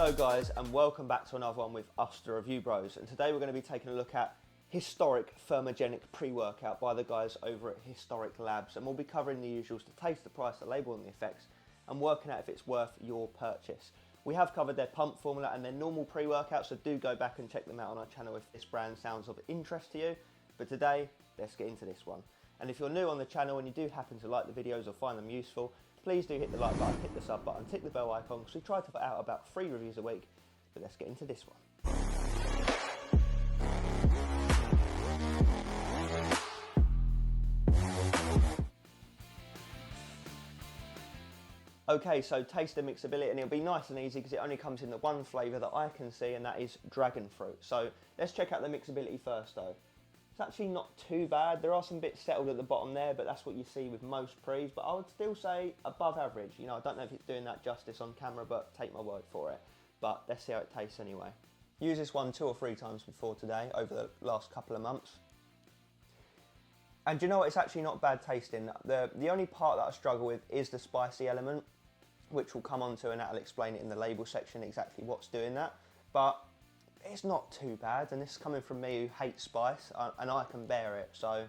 Hello guys, and welcome back to another one with us, the Review Bros, and today we're going to be taking a look at Historic Thermogenic pre-workout by the guys over at Historic Labs, and we'll be covering the usuals: the taste, the price, the label and the effects, and working out if it's worth your purchase. We have covered their pump formula and their normal pre-workout, so do go back and check them out on our channel if this brand sounds of interest to you. But today, let's get into this one. And if you're new on the channel and you do happen to like the videos or find them useful, please do hit the like button, hit the sub button, tick the bell icon, because we try to put out about 3 reviews a week. But let's get into this one. Okay, so taste the mixability, and it'll be nice and easy because it only comes in the one flavour that I can see, and that is dragon fruit. So let's check out the mixability first though. It's actually not too bad. There are some bits settled at the bottom there, but that's what you see with most pre's, but I would still say above average. You know, I don't know if it's doing that justice on camera, but take my word for it. But let's see how it tastes anyway. Used this one 2 or 3 times before today, over the last couple of months. And do you know what, it's actually not bad tasting. The only part that I struggle with is the spicy element, which we'll come on to, and that'll explain it in the label section exactly what's doing that. But it's not too bad, and this is coming from me who hates spice, and I can bear it. So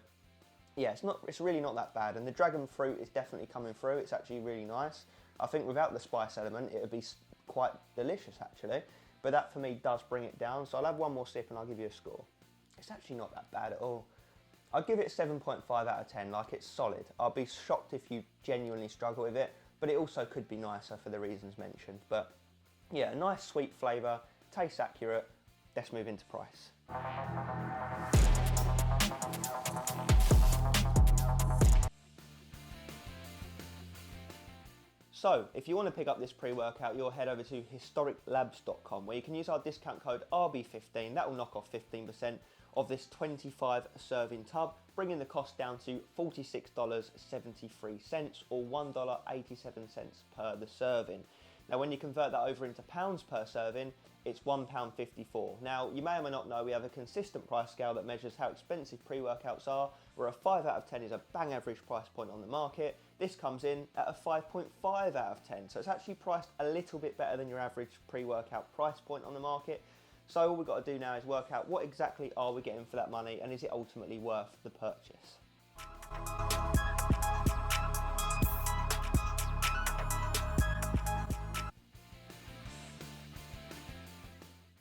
yeah, it's really not that bad. And the dragon fruit is definitely coming through. It's actually really nice. I think without the spice element, it would be quite delicious actually. But that for me does bring it down. So I'll have one more sip and I'll give you a score. It's actually not that bad at all. I'd give it 7.5 out of 10, like it's solid. I'll be shocked if you genuinely struggle with it, but it also could be nicer for the reasons mentioned. But yeah, a nice sweet flavour, tastes accurate. Let's move into price. So, if you want to pick up this pre-workout, you'll head over to historiclabs.com, where you can use our discount code RB15. That will knock off 15% of this 25 serving tub, bringing the cost down to $46.73 or $1.87 per the serving. Now, when you convert that over into pounds per serving, it's £1.54. Now, you may or may not know we have a consistent price scale that measures how expensive pre-workouts are, where a 5 out of 10 is a bang average price point on the market. This comes in at a 5.5 out of 10, so it's actually priced a little bit better than your average pre-workout price point on the market. So all we've got to do now is work out what exactly are we getting for that money, and is it ultimately worth the purchase?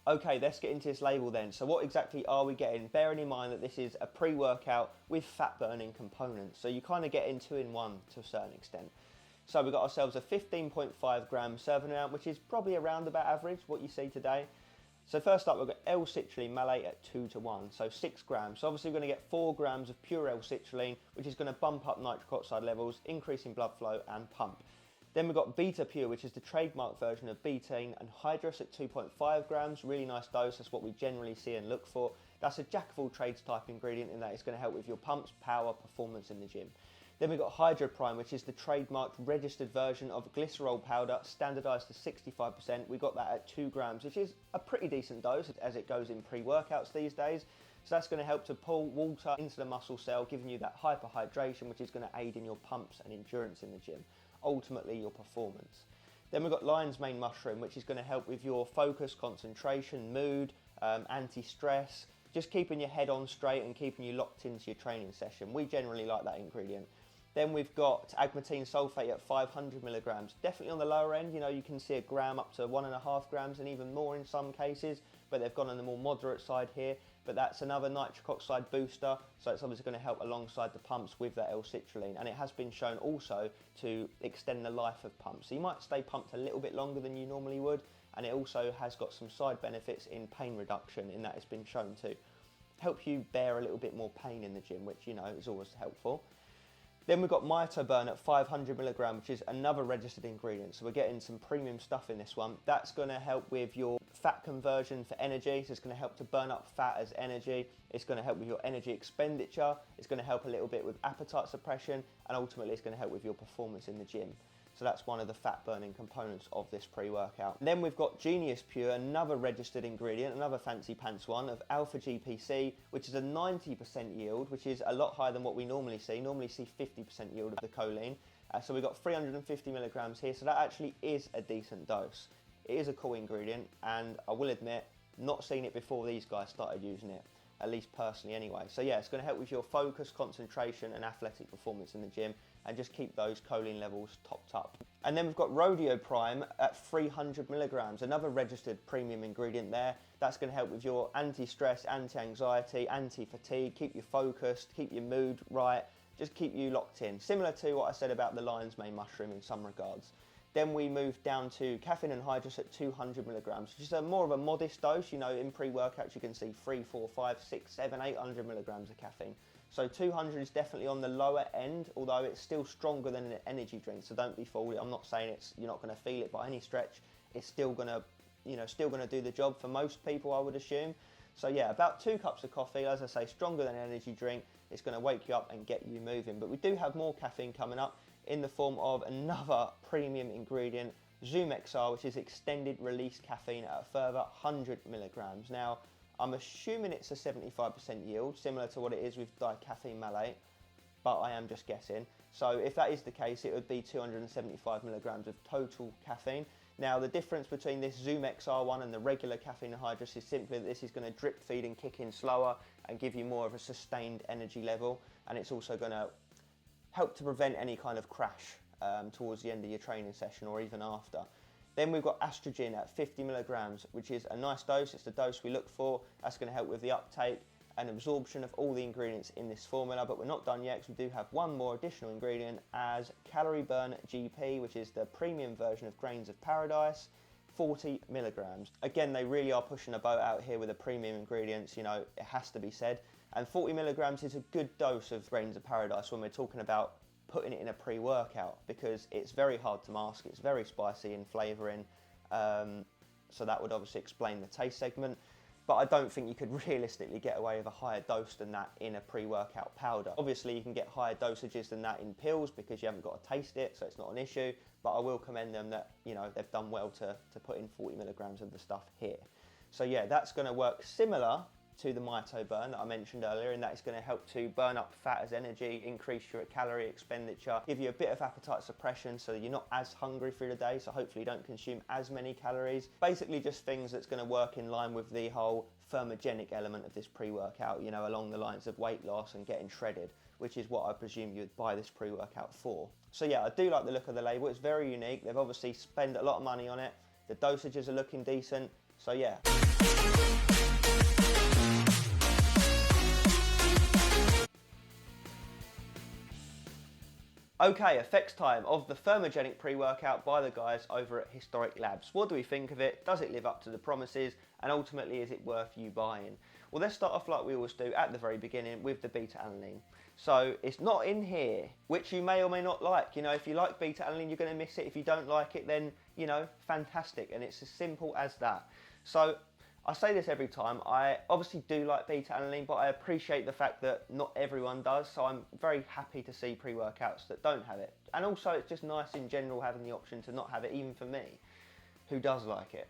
Okay, let's get into this label then. So what exactly are we getting? Bearing in mind that this is a pre-workout with fat burning components. So you kind of get in 2 in 1 to a certain extent. So we've got ourselves a 15.5 gram serving amount, which is probably around about average, what you see today. So first up, we've got L-citrulline malate at 2 to 1, so 6 grams. So obviously we're going to get 4 grams of pure L-citrulline, which is going to bump up nitric oxide levels, increasing blood flow and pump. Then we've got Beta Pure, which is the trademark version of betaine and hydrous at 2.5 grams. Really nice dose, that's what we generally see and look for. That's a jack of all trades type ingredient in that it's going to help with your pumps, power, performance in the gym. Then we've got Hydro Prime, which is the trademarked registered version of glycerol powder, standardised to 65%. We got that at 2 grams, which is a pretty decent dose as it goes in pre-workouts these days. So that's going to help to pull water into the muscle cell, giving you that hyperhydration, which is going to aid in your pumps and endurance in the gym, ultimately your performance. Then we've got lion's mane mushroom, which is going to help with your focus, concentration, mood, anti-stress, just keeping your head on straight and keeping you locked into your training session. We generally like that ingredient. Then we've got agmatine sulfate at 500 milligrams, definitely on the lower end. You know, you can see a gram up to 1.5 grams and even more in some cases, but they've gone on the more moderate side here. But that's another nitric oxide booster, so it's obviously going to help alongside the pumps with that L-citrulline, and it has been shown also to extend the life of pumps. So you might stay pumped a little bit longer than you normally would, and it also has got some side benefits in pain reduction, in that it's been shown to help you bear a little bit more pain in the gym, which, you know, is always helpful. Then we've got Mitoburn at 500 milligrams, which is another registered ingredient. So we're getting some premium stuff in this one. That's going to help with your fat conversion for energy. So it's going to help to burn up fat as energy. It's going to help with your energy expenditure. It's going to help a little bit with appetite suppression. And ultimately, it's going to help with your performance in the gym. So that's one of the fat burning components of this pre-workout. Then we've got Genius Pure, another registered ingredient, another fancy pants one of alpha GPC, which is a 90% yield, which is a lot higher than what we normally see. Normally see 50% yield of the choline. So we've got 350 milligrams here, so that actually is a decent dose. It is a cool ingredient, and I will admit, not seen it before these guys started using it, at least personally anyway. So yeah, it's going to help with your focus, concentration and athletic performance in the gym, and just keep those choline levels topped up. And then we've got Rodeo Prime at 300 milligrams, another registered premium ingredient there. That's going to help with your anti-stress, anti-anxiety, anti-fatigue, keep you focused, keep your mood right, just keep you locked in. Similar to what I said about the lion's mane mushroom in some regards. Then we move down to caffeine anhydrous at 200 milligrams, which is a more of a modest dose. You know, in pre-workouts you can see 3, 4, 5, 6, 7, 800 milligrams of caffeine. So 200 is definitely on the lower end, although it's still stronger than an energy drink. So don't be fooled. I'm not saying you're not going to feel it by any stretch. It's still going to, still going to do the job for most people, I would assume. So yeah, about 2 cups of coffee, as I say, stronger than an energy drink. It's going to wake you up and get you moving. But we do have more caffeine coming up in the form of another premium ingredient, Zoom XR, which is extended release caffeine at a further 100 milligrams. Now, I'm assuming it's a 75% yield, similar to what it is with dicaffeine malate, but I am just guessing. So if that is the case, it would be 275 milligrams of total caffeine. Now, the difference between this Zoom XR one and the regular caffeine anhydrous is simply that this is going to drip feed and kick in slower and give you more of a sustained energy level, and it's also going to help to prevent any kind of crash towards the end of your training session or even after. Then we've got estrogen at 50 milligrams, which is a nice dose. It's the dose we look for. That's going to help with the uptake and absorption of all the ingredients in this formula, but we're not done yet because we do have one more additional ingredient as Calorie Burn GP, which is the premium version of Grains of Paradise, 40 milligrams. Again, they really are pushing a boat out here with the premium ingredients, it has to be said. And 40 milligrams is a good dose of Grains of Paradise when we're talking about putting it in a pre-workout, because it's very hard to mask, it's very spicy in flavouring, so that would obviously explain the taste segment, but I don't think you could realistically get away with a higher dose than that in a pre-workout powder. Obviously you can get higher dosages than that in pills because you haven't got to taste it, so it's not an issue, but I will commend them that they've done well to put in 40 milligrams of the stuff here. So yeah, that's going to work similar to the Mito Burn that I mentioned earlier, and that is going to help to burn up fat as energy, increase your calorie expenditure, give you a bit of appetite suppression so that you're not as hungry through the day, so hopefully you don't consume as many calories. Basically just things that's going to work in line with the whole thermogenic element of this pre-workout, along the lines of weight loss and getting shredded, which is what I presume you'd buy this pre-workout for. So yeah, I do like the look of the label. It's very unique. They've obviously spent a lot of money on it. The dosages are looking decent, so yeah. Okay, effects time of the Thermogenic pre-workout by the guys over at Historic Labs. What do we think of it? Does it live up to the promises? And ultimately, is it worth you buying? Well, let's start off like we always do at the very beginning with the beta-alanine. So it's not in here, which you may or may not like. If you like beta-alanine, you're going to miss it. If you don't like it, then, fantastic. And it's as simple as that. So I say this every time, I obviously do like beta-alanine, but I appreciate the fact that not everyone does, so I'm very happy to see pre-workouts that don't have it. And also it's just nice in general having the option to not have it, even for me, who does like it.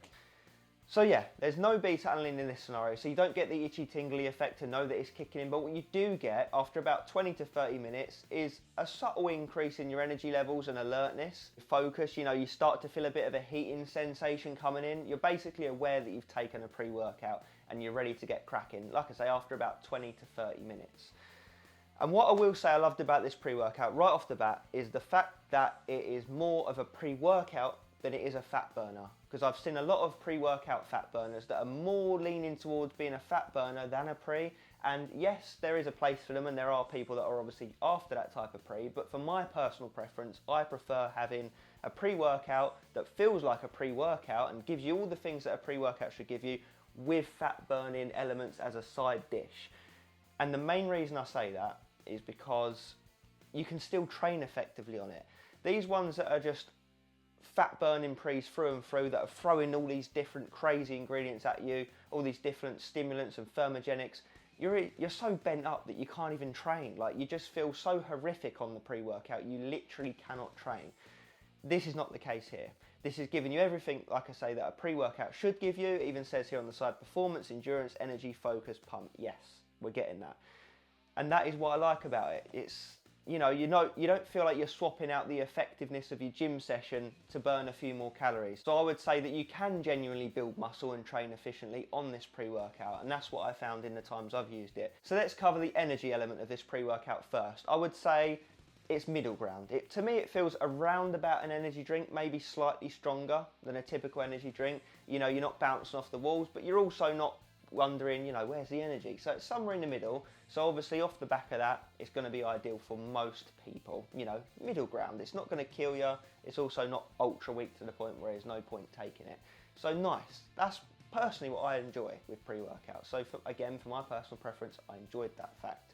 So yeah, there's no beta-alanine in this scenario, so you don't get the itchy tingly effect to know that it's kicking in, but what you do get after about 20 to 30 minutes is a subtle increase in your energy levels and alertness, focus, you start to feel a bit of a heating sensation coming in. You're basically aware that you've taken a pre-workout and you're ready to get cracking, like I say, after about 20 to 30 minutes. And what I will say I loved about this pre-workout right off the bat is the fact that it is more of a pre-workout than it is a fat burner, because I've seen a lot of pre-workout fat burners that are more leaning towards being a fat burner than a pre, and yes, there is a place for them and there are people that are obviously after that type of pre, but for my personal preference, I prefer having a pre-workout that feels like a pre-workout and gives you all the things that a pre-workout should give you with fat burning elements as a side dish. And the main reason I say that is because you can still train effectively on it. These ones that are just fat burning pre's through and through, that are throwing all these different crazy ingredients at you, all these different stimulants and thermogenics, you're so bent up that you can't even train. Like, you just feel so horrific on the pre-workout, you literally cannot train. This is not the case here. This is giving you everything, like I say, that a pre-workout should give you. It even says here on the side, performance, endurance, energy, focus, pump. Yes, we're getting that. And that is what I like about it. It's you know, you don't feel like you're swapping out the effectiveness of your gym session to burn a few more calories. So I would say that you can genuinely build muscle and train efficiently on this pre-workout, and that's what I found in the times I've used it. So let's cover the energy element of this pre-workout first. I would say it's middle ground. To me, it feels around about an energy drink, maybe slightly stronger than a typical energy drink. You know, you're not bouncing off the walls, but you're also not wondering, you know, where's the energy? So it's somewhere in the middle. So obviously off the back of that, it's going to be ideal for most people. You know, middle ground. It's not going to kill you. It's also not ultra weak to the point where there's no point taking it. So nice. That's personally what I enjoy with pre-workout. So again, for my personal preference, I enjoyed that fact.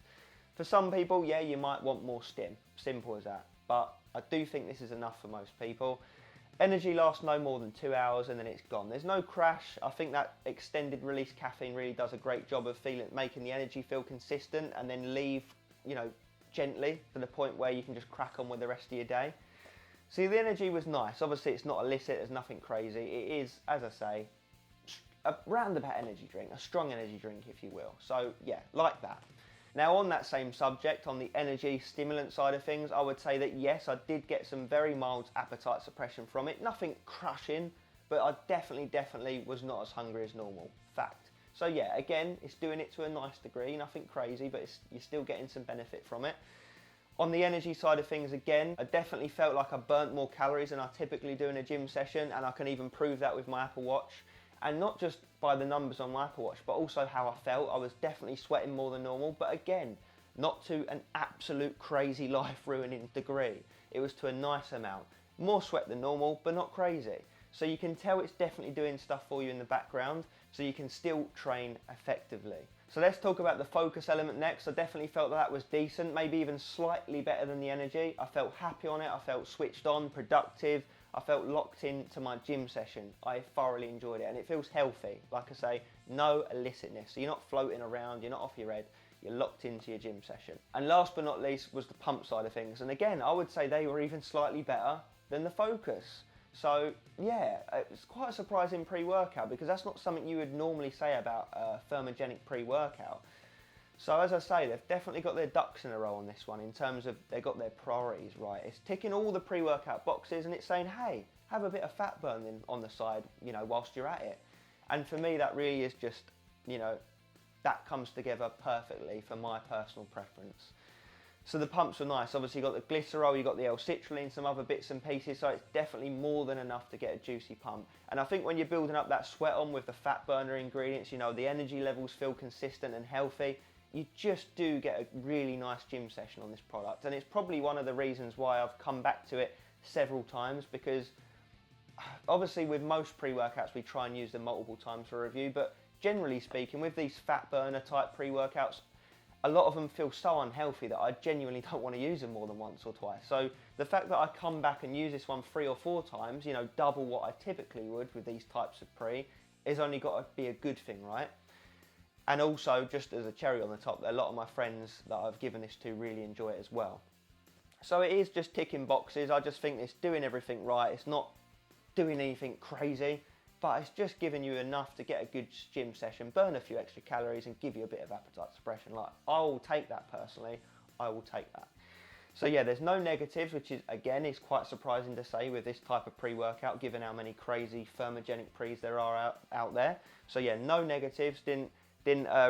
For some people, yeah, you might want more stim. Simple as that. But I do think this is enough for most people. Energy lasts no more than 2 hours and then it's gone. There's no crash. I think that extended release caffeine really does a great job of making the energy feel consistent and then leave, you know, gently to the point where you can just crack on with the rest of your day. See, the energy was nice. Obviously, it's not illicit. There's nothing crazy. It is, as I say, a roundabout energy drink, a strong energy drink, if you will. So, yeah, like that. Now on that same subject, on the energy stimulant side of things, I would say that yes, I did get some very mild appetite suppression from it. Nothing crushing, but I definitely was not as hungry as normal. Fact. So yeah, again, it's doing it to a nice degree, nothing crazy, but you're still getting some benefit from it. On the energy side of things, again, I definitely felt like I burnt more calories than I typically do in a gym session, and I can even prove that with my Apple Watch. And not just by the numbers on my Apple Watch, but also how I felt. I was definitely sweating more than normal, but again, not to an absolute crazy life-ruining degree. It was to a nice amount. More sweat than normal, but not crazy. So you can tell it's definitely doing stuff for you in the background, so you can still train effectively. So let's talk about the focus element next. I definitely felt that was decent, maybe even slightly better than the energy. I felt happy on it, I felt switched on, productive. I felt locked into my gym session. I thoroughly enjoyed it and it feels healthy. Like I say, no illicitness. So you're not floating around, you're not off your head, you're locked into your gym session. And last but not least was the pump side of things. And again, I would say they were even slightly better than the focus. So yeah, it's quite a surprising pre-workout because that's not something you would normally say about a Thermogenic pre-workout. So as I say, they've definitely got their ducks in a row on this one in terms of they've got their priorities right. It's ticking all the pre-workout boxes and it's saying, hey, have a bit of fat burning on the side, you know, whilst you're at it. And for me, that really is just, you know, that comes together perfectly for my personal preference. So the pumps are nice. Obviously you've got the glycerol, you've got the L-citrulline, some other bits and pieces, so it's definitely more than enough to get a juicy pump. And I think when you're building up that sweat on with the fat burner ingredients, you know, the energy levels feel consistent and healthy. You just do get a really nice gym session on this product. And it's probably one of the reasons why I've come back to it several times, because obviously with most pre-workouts we try and use them multiple times for review, but generally speaking with these fat burner type pre-workouts, a lot of them feel so unhealthy that I genuinely don't want to use them more than once or twice. So the fact that I come back and use this one 3 or 4 times, you know, double what I typically would with these types of pre, is only got to be a good thing, right? And also, just as a cherry on the top, a lot of my friends that I've given this to really enjoy it as well. So it is just ticking boxes. I just think it's doing everything right. It's not doing anything crazy, but it's just giving you enough to get a good gym session, burn a few extra calories and give you a bit of appetite suppression. Like, I will take that personally. I will take that. So yeah, there's no negatives, which is, again, is quite surprising to say with this type of pre-workout, given how many crazy Thermogenic pre's there are out there. So yeah, no negatives. Didn't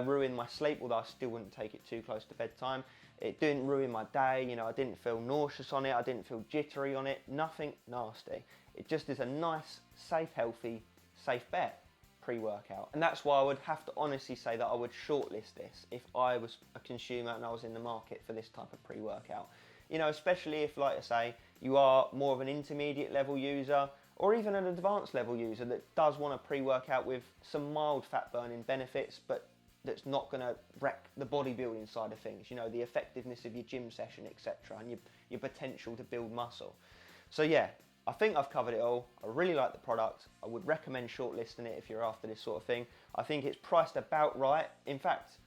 ruin my sleep, although I still wouldn't take it too close to bedtime. It didn't ruin my day, you know, I didn't feel nauseous on it, I didn't feel jittery on it, nothing nasty. It just is a nice, safe, healthy, safe bet pre-workout. And that's why I would have to honestly say that I would shortlist this if I was a consumer and I was in the market for this type of pre-workout. You know, especially if, like I say, you are more of an intermediate level user, or even an advanced level user that does want a pre-workout with some mild fat burning benefits, but that's not going to wreck the bodybuilding side of things, you know, the effectiveness of your gym session, etc., and your potential to build muscle. So yeah, I think I've covered it all. I really like the product. I would recommend shortlisting it if you're after this sort of thing. I think it's priced about right. In fact,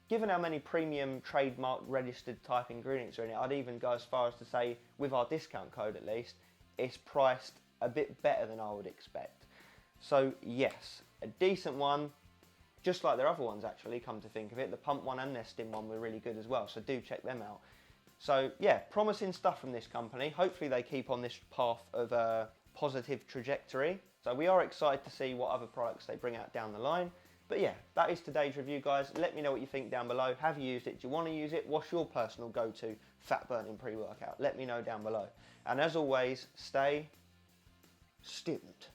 given how many premium trademark registered type ingredients are in it, I'd even go as far as to say, with our discount code at least, it's priced a bit better than I would expect. So yes, a decent one, just like their other ones actually, come to think of it. The pump one and their stim one were really good as well, so do check them out. So yeah, promising stuff from this company. Hopefully they keep on this path of a positive trajectory. So we are excited to see what other products they bring out down the line. But yeah, that is today's review, guys. Let me know what you think down below. Have you used it? Do you want to use it? What's your personal go-to fat burning pre-workout? Let me know down below. And as always, stay stimmed.